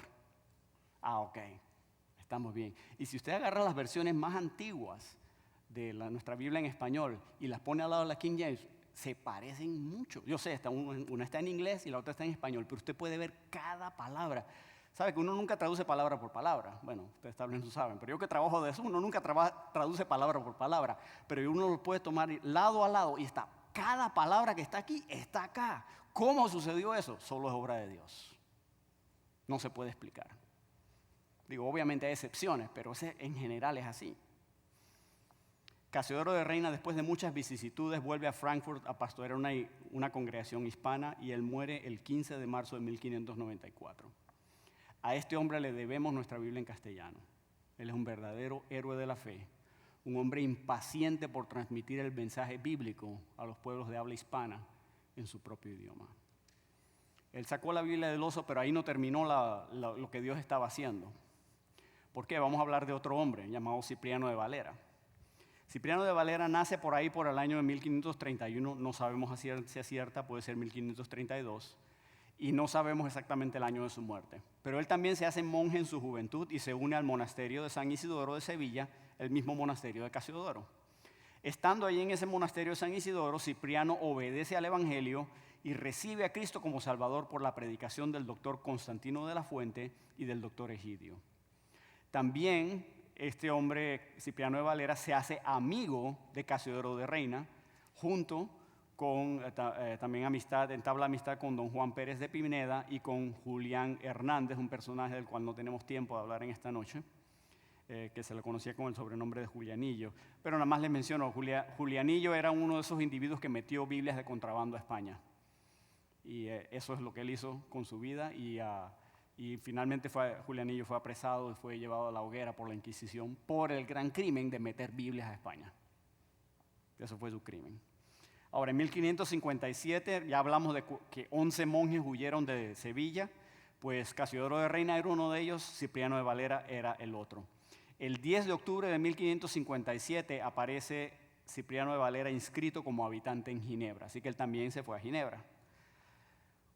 Ok. Estamos bien. Y si usted agarra las versiones más antiguas de nuestra Biblia en español y las pone al lado de la King James, se parecen mucho. Yo sé, una está en inglés y la otra está en español, pero usted puede ver cada palabra. Sabe que uno nunca traduce palabra por palabra. Bueno, ustedes tal vez no saben, pero yo que trabajo de eso, uno nunca traduce palabra por palabra. Pero uno lo puede tomar lado a lado y está. Cada palabra que está aquí está acá. ¿Cómo sucedió eso? Solo es obra de Dios. No se puede explicar. Digo, obviamente hay excepciones, pero en general es así. Casiodoro de Reina, después de muchas vicisitudes, vuelve a Frankfurt a pastorear una congregación hispana y él muere el 15 de marzo de 1594. A este hombre le debemos nuestra Biblia en castellano. Él es un verdadero héroe de la fe, un hombre impaciente por transmitir el mensaje bíblico a los pueblos de habla hispana en su propio idioma. Él sacó la Biblia del oso, pero ahí no terminó lo que Dios estaba haciendo. ¿Por qué? Vamos a hablar de otro hombre llamado Cipriano de Valera. Cipriano de Valera nace por ahí por el año de 1531, no sabemos a ciencia cierta, puede ser 1532, y no sabemos exactamente el año de su muerte. Pero él también se hace monje en su juventud y se une al monasterio de San Isidoro de Sevilla, el mismo monasterio de Casiodoro. Estando allí en ese monasterio de San Isidoro, Cipriano obedece al Evangelio y recibe a Cristo como Salvador por la predicación del doctor Constantino de la Fuente y del doctor Egidio. También este hombre, Cipriano de Valera, se hace amigo de Casiodoro de Reina, junto con también entabla amistad con don Juan Pérez de Pineda y con Julián Hernández, un personaje del cual no tenemos tiempo de hablar en esta noche, que se le conocía con el sobrenombre de Julianillo. Pero nada más les menciono, Julianillo era uno de esos individuos que metió Biblias de contrabando a España. Y eso es lo que él hizo con su vida y finalmente Julianillo fue apresado y fue llevado a la hoguera por la Inquisición por el gran crimen de meter Biblias a España. Eso fue su crimen. Ahora, en 1557 ya hablamos de que 11 monjes huyeron de Sevilla, pues Casiodoro de Reina era uno de ellos, Cipriano de Valera era el otro. El 10 de octubre de 1557 aparece Cipriano de Valera inscrito como habitante en Ginebra, así que él también se fue a Ginebra.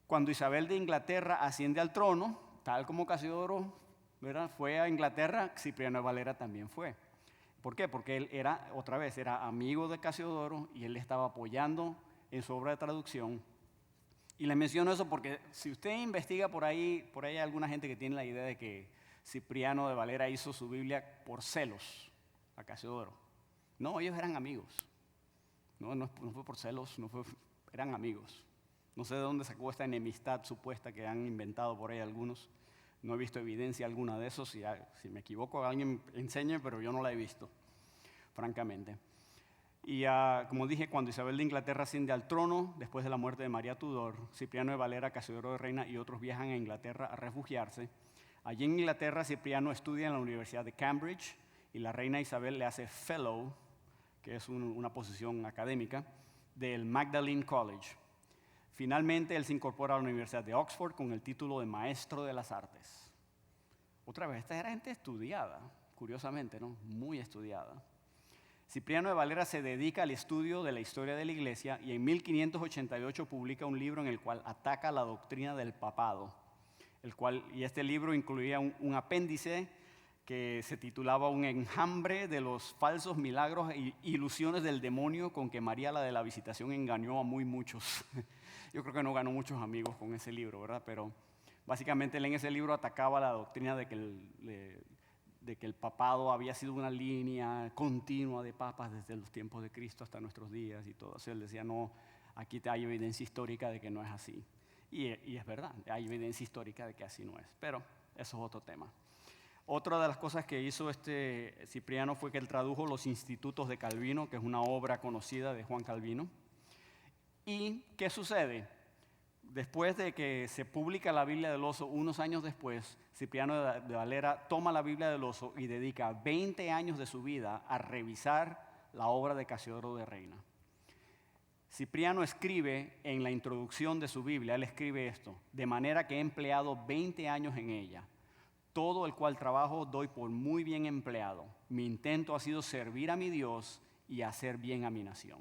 Cuando Isabel de Inglaterra asciende al trono, tal como Casiodoro, ¿verdad?, fue a Inglaterra, Cipriano de Valera también fue. ¿Por qué? Porque él era amigo de Casiodoro y él le estaba apoyando en su obra de traducción. Y le menciono eso porque si usted investiga por ahí hay alguna gente que tiene la idea de que Cipriano de Valera hizo su Biblia por celos a Casiodoro. No, ellos eran amigos. No fue por celos, eran amigos. No sé de dónde sacó esta enemistad supuesta que han inventado por ahí algunos. No he visto evidencia alguna de eso. Si me equivoco, alguien enseñe, pero yo no la he visto, francamente. Y como dije, cuando Isabel de Inglaterra asciende al trono, después de la muerte de María Tudor, Cipriano de Valera, Casiodoro de Reina y otros viajan a Inglaterra a refugiarse. Allí en Inglaterra, Cipriano estudia en la Universidad de Cambridge y la reina Isabel le hace fellow, que es una posición académica, del Magdalene College. Finalmente, él se incorpora a la Universidad de Oxford con el título de Maestro de las Artes. Otra vez, esta era gente estudiada, curiosamente, ¿no? Muy estudiada. Cipriano de Valera se dedica al estudio de la historia de la Iglesia y en 1588 publica un libro en el cual ataca la doctrina del papado, y este libro incluía un apéndice que se titulaba Un enjambre de los falsos milagros e ilusiones del demonio con que María la de la Visitación engañó a muy muchos. Yo creo que no ganó muchos amigos con ese libro, ¿verdad? Pero básicamente él en ese libro atacaba la doctrina de que el papado había sido una línea continua de papas desde los tiempos de Cristo hasta nuestros días y todo eso. Él decía, no, aquí hay evidencia histórica de que no es así. Y es verdad, hay evidencia histórica de que así no es, pero eso es otro tema. Otra de las cosas que hizo este Cipriano fue que él tradujo los Institutos de Calvino, que es una obra conocida de Juan Calvino. ¿Y qué sucede? Después de que se publica la Biblia del Oso, unos años después, Cipriano de Valera toma la Biblia del Oso y dedica 20 años de su vida a revisar la obra de Casiodoro de Reina. Cipriano escribe en la introducción de su Biblia, él escribe esto: de manera que he empleado 20 años en ella, todo el cual trabajo doy por muy bien empleado. Mi intento ha sido servir a mi Dios y hacer bien a mi nación.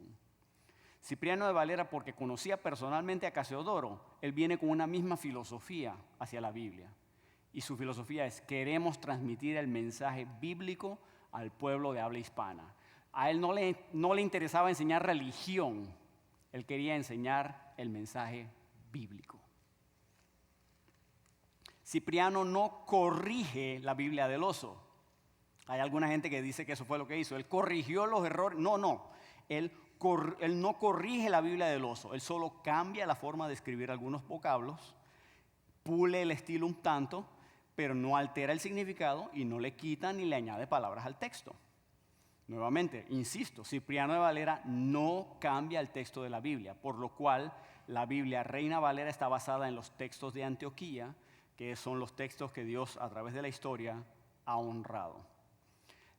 Cipriano de Valera, porque conocía personalmente a Casiodoro, él viene con una misma filosofía hacia la Biblia. Y su filosofía es: queremos transmitir el mensaje bíblico al pueblo de habla hispana. A él no le interesaba enseñar religión, él quería enseñar el mensaje bíblico. Cipriano no corrige la Biblia del oso. Hay alguna gente que dice que eso fue lo que hizo. Él corrigió los errores. No. Él no corrige la Biblia del oso. Él solo cambia la forma de escribir algunos vocablos, pule el estilo un tanto, pero no altera el significado y no le quita ni le añade palabras al texto. Nuevamente, insisto, Cipriano de Valera no cambia el texto de la Biblia, por lo cual la Biblia Reina Valera está basada en los textos de Antioquía, que son los textos que Dios a través de la historia ha honrado.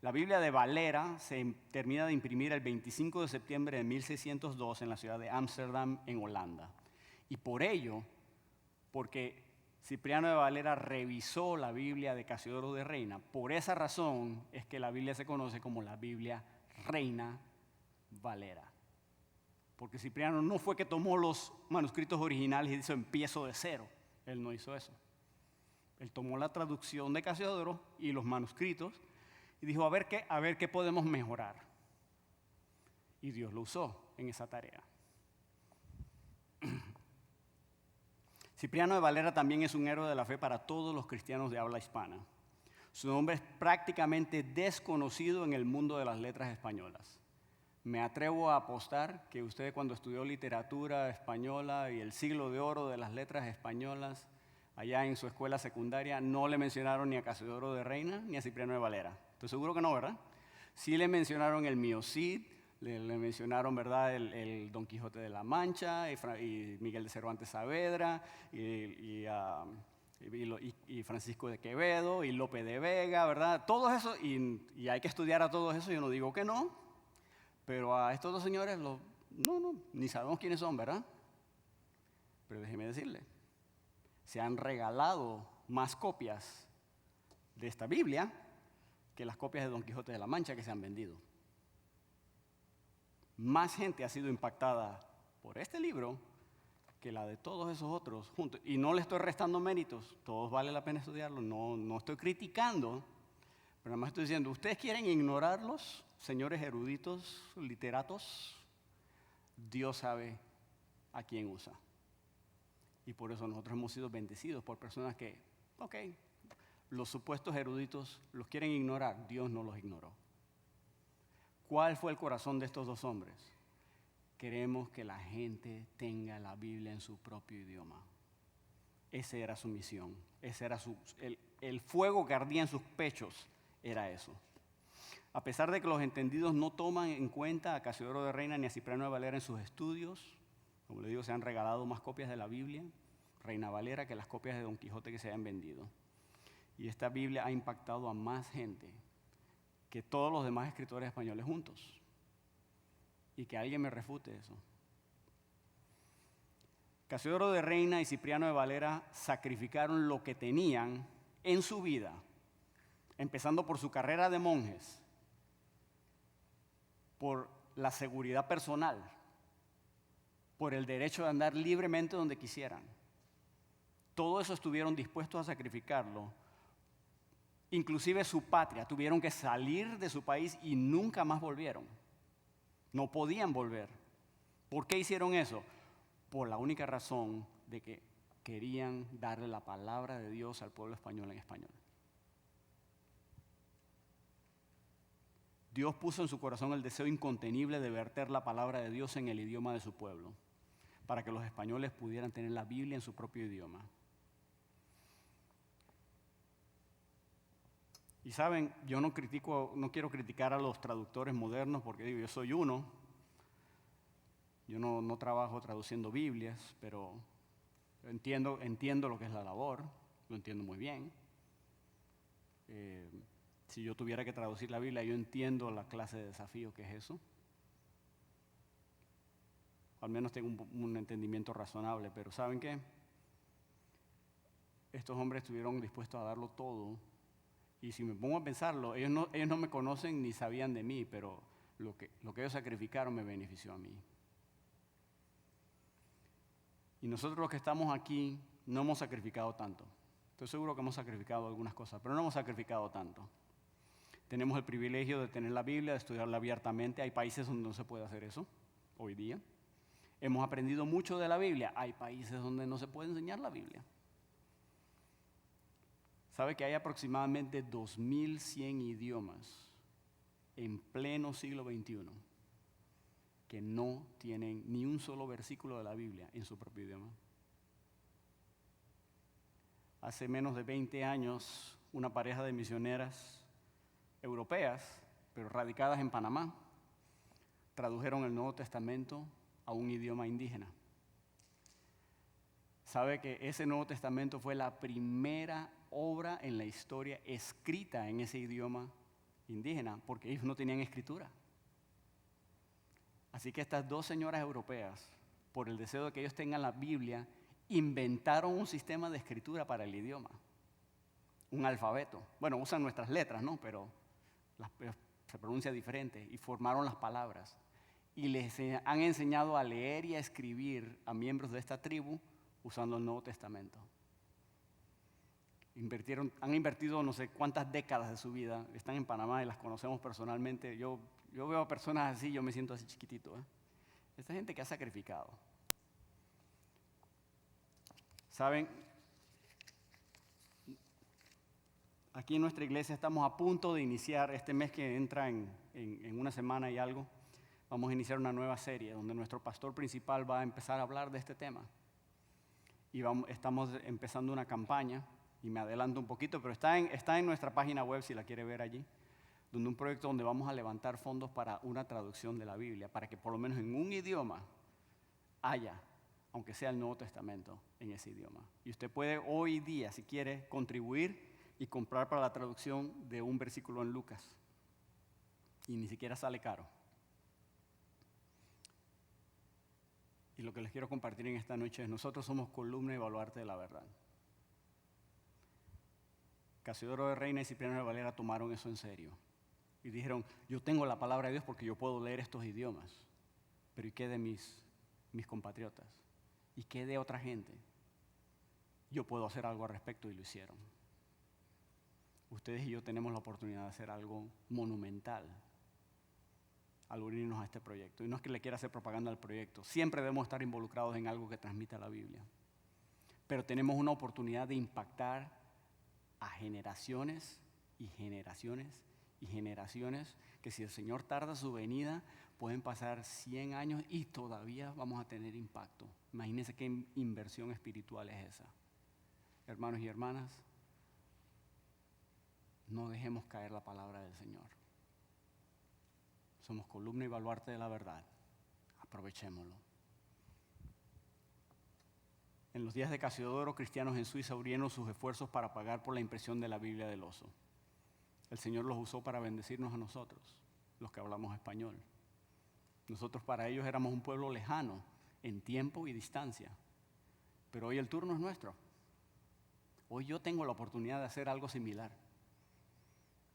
La Biblia de Valera se termina de imprimir el 25 de septiembre de 1602 en la ciudad de Ámsterdam, en Holanda. Y por ello, porque Cipriano de Valera revisó la Biblia de Casiodoro de Reina, por esa razón es que la Biblia se conoce como la Biblia Reina Valera. Porque Cipriano no fue que tomó los manuscritos originales y hizo empiezo de cero. Él no hizo eso. Él tomó la traducción de Casiodoro y los manuscritos y dijo, a ver qué podemos mejorar. Y Dios lo usó en esa tarea. Cipriano de Valera también es un héroe de la fe para todos los cristianos de habla hispana. Su nombre es prácticamente desconocido en el mundo de las letras españolas. Me atrevo a apostar que usted, cuando estudió literatura española y el siglo de oro de las letras españolas, allá en su escuela secundaria, no le mencionaron ni a Casiodoro de Reina ni a Cipriano de Valera. Estoy seguro que no, ¿verdad? Sí le mencionaron el Mío Cid, le mencionaron, ¿verdad?, el Don Quijote de la Mancha y Miguel de Cervantes Saavedra y Francisco de Quevedo y Lope de Vega, ¿verdad? Todos esos, y hay que estudiar a todos esos, yo no digo que no, pero a estos dos señores ni sabemos quiénes son, ¿verdad? Pero déjeme decirle, se han regalado más copias de esta Biblia que las copias de Don Quijote de la Mancha que se han vendido. Más gente ha sido impactada por este libro que la de todos esos otros juntos. Y no le estoy restando méritos, todos vale la pena estudiarlos, no estoy criticando, pero nada más estoy diciendo, ¿ustedes quieren ignorarlos, señores eruditos, literatos? Dios sabe a quién usa. Y por eso nosotros hemos sido bendecidos por personas que, los supuestos eruditos los quieren ignorar, Dios no los ignoró. ¿Cuál fue el corazón de estos dos hombres? Queremos que la gente tenga la Biblia en su propio idioma. Esa era su misión, ese era el fuego que ardía en sus pechos, era eso. A pesar de que los entendidos no toman en cuenta a Casiodoro de Reina ni a Cipriano de Valera en sus estudios, como les digo, se han regalado más copias de la Biblia, Reina Valera, que las copias de Don Quijote que se hayan vendido. Y esta Biblia ha impactado a más gente que todos los demás escritores españoles juntos. Y que alguien me refute eso. Casiodoro de Reina y Cipriano de Valera sacrificaron lo que tenían en su vida, empezando por su carrera de monjes, por la seguridad personal, por el derecho de andar libremente donde quisieran. Todo eso estuvieron dispuestos a sacrificarlo. Inclusive su patria, tuvieron que salir de su país y nunca más volvieron. No podían volver. ¿Por qué hicieron eso? Por la única razón de que querían darle la palabra de Dios al pueblo español en español. Dios puso en su corazón el deseo incontenible de verter la palabra de Dios en el idioma de su pueblo, para que los españoles pudieran tener la Biblia en su propio idioma. Y saben, yo no quiero criticar a los traductores modernos porque digo, yo soy uno. Yo no trabajo traduciendo Biblias, pero entiendo lo que es la labor, lo entiendo muy bien. Si yo tuviera que traducir la Biblia, yo entiendo la clase de desafío que es eso. Al menos tengo un entendimiento razonable, pero ¿saben qué? Estos hombres estuvieron dispuestos a darlo todo. Y si me pongo a pensarlo, ellos no me conocen ni sabían de mí, pero lo que ellos sacrificaron me benefició a mí. Y nosotros los que estamos aquí no hemos sacrificado tanto. Estoy seguro que hemos sacrificado algunas cosas, pero no hemos sacrificado tanto. Tenemos el privilegio de tener la Biblia, de estudiarla abiertamente. Hay países donde no se puede hacer eso hoy día. Hemos aprendido mucho de la Biblia. Hay países donde no se puede enseñar la Biblia. ¿Sabe que hay aproximadamente 2.100 idiomas en pleno siglo XXI que no tienen ni un solo versículo de la Biblia en su propio idioma? Hace menos de 20 años, una pareja de misioneras europeas, pero radicadas en Panamá, tradujeron el Nuevo Testamento a un idioma indígena. ¿Sabe que ese Nuevo Testamento fue la primera obra en la historia escrita en ese idioma indígena? Porque ellos no tenían escritura. Así que estas dos señoras europeas, por el deseo de que ellos tengan la Biblia, inventaron un sistema de escritura para el idioma, un alfabeto. Bueno, usan nuestras letras, ¿no? Pero se pronuncia diferente, y formaron las palabras. Y les han enseñado a leer y a escribir a miembros de esta tribu usando el Nuevo Testamento. Han invertido no sé cuántas décadas de su vida. Están en Panamá y las conocemos personalmente. Yo veo a personas así, yo me siento así chiquitito. Esta gente que ha sacrificado. ¿Saben? Aquí en nuestra iglesia estamos a punto de iniciar, este mes que entra en una semana y algo, vamos a iniciar una nueva serie donde nuestro pastor principal va a empezar a hablar de este tema. Y estamos empezando una campaña, y me adelanto un poquito, pero está en nuestra página web si la quiere ver allí, donde un proyecto donde vamos a levantar fondos para una traducción de la Biblia, para que por lo menos en un idioma haya, aunque sea el Nuevo Testamento, en ese idioma. Y usted puede hoy día, si quiere, contribuir y comprar para la traducción de un versículo en Lucas. Y ni siquiera sale caro. Y lo que les quiero compartir en esta noche es: nosotros somos columna y baluarte de la verdad. Casiodoro de Reina y Cipriano de Valera tomaron eso en serio. Y dijeron, yo tengo la palabra de Dios porque yo puedo leer estos idiomas. Pero ¿y qué de mis compatriotas? ¿Y qué de otra gente? Yo puedo hacer algo al respecto, y lo hicieron. Ustedes y yo tenemos la oportunidad de hacer algo monumental al unirnos a este proyecto. Y no es que le quiera hacer propaganda al proyecto. Siempre debemos estar involucrados en algo que transmita la Biblia. Pero tenemos una oportunidad de impactar a generaciones y generaciones y generaciones, que si el Señor tarda su venida, pueden pasar 100 años y todavía vamos a tener impacto. Imagínense qué inversión espiritual es esa. Hermanos y hermanas, no dejemos caer la palabra del Señor. Somos columna y baluarte de la verdad. Aprovechémoslo. En los días de Casiodoro, cristianos en Suiza unieron sus esfuerzos para pagar por la impresión de la Biblia del oso. El Señor los usó para bendecirnos a nosotros, los que hablamos español. Nosotros para ellos éramos un pueblo lejano en tiempo y distancia. Pero hoy el turno es nuestro. Hoy yo tengo la oportunidad de hacer algo similar.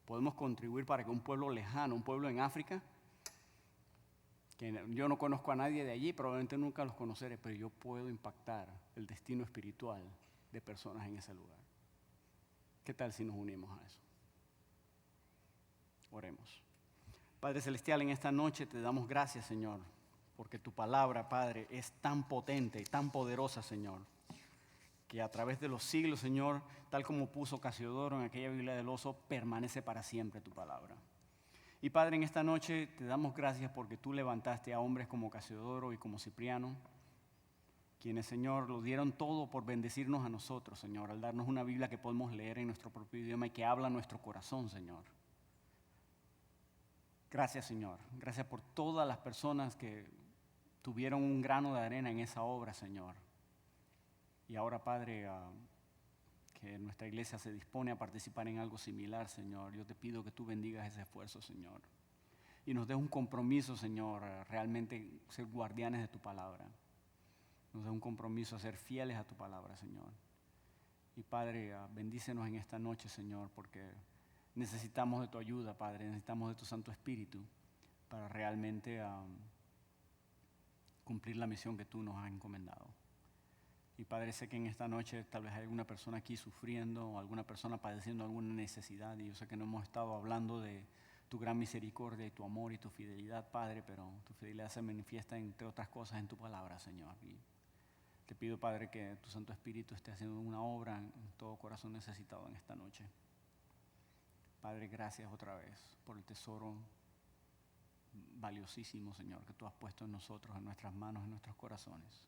Podemos contribuir para que un pueblo lejano, un pueblo en África, que yo no conozco a nadie de allí, probablemente nunca los conoceré, pero yo puedo impactar el destino espiritual de personas en ese lugar. ¿Qué tal si nos unimos a eso? Oremos. Padre Celestial, en esta noche te damos gracias, Señor, porque tu palabra, Padre, es tan potente y tan poderosa, Señor, que a través de los siglos, Señor, tal como puso Casiodoro en aquella Biblia del oso, permanece para siempre tu palabra. Y Padre, en esta noche te damos gracias porque tú levantaste a hombres como Casiodoro y como Cipriano, quienes, Señor, lo dieron todo por bendecirnos a nosotros, Señor, al darnos una Biblia que podemos leer en nuestro propio idioma y que habla nuestro corazón, Señor. Gracias, Señor. Gracias por todas las personas que tuvieron un grano de arena en esa obra, Señor. Y ahora, Padre, que nuestra iglesia se dispone a participar en algo similar, Señor. Yo te pido que tú bendigas ese esfuerzo, Señor. Y nos des un compromiso, Señor, realmente ser guardianes de tu palabra. Nos des un compromiso a ser fieles a tu palabra, Señor. Y Padre, bendícenos en esta noche, Señor, porque necesitamos de tu ayuda, Padre. Necesitamos de tu Santo Espíritu para realmente cumplir la misión que tú nos has encomendado. Y Padre, sé que en esta noche tal vez hay alguna persona aquí sufriendo o alguna persona padeciendo alguna necesidad, y yo sé que no hemos estado hablando de tu gran misericordia y tu amor y tu fidelidad, Padre, pero tu fidelidad se manifiesta, entre otras cosas, en tu palabra, Señor. Y Te pido, Padre, que tu Santo Espíritu esté haciendo una obra en todo corazón necesitado en esta noche. Padre, gracias otra vez por el tesoro valiosísimo, Señor, que tú has puesto en nosotros, en nuestras manos, en nuestros corazones.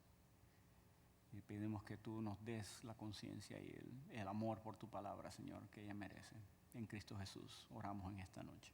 Y pedimos que tú nos des la conciencia y el amor por tu palabra, Señor, que ella merece. En Cristo Jesús oramos en esta noche.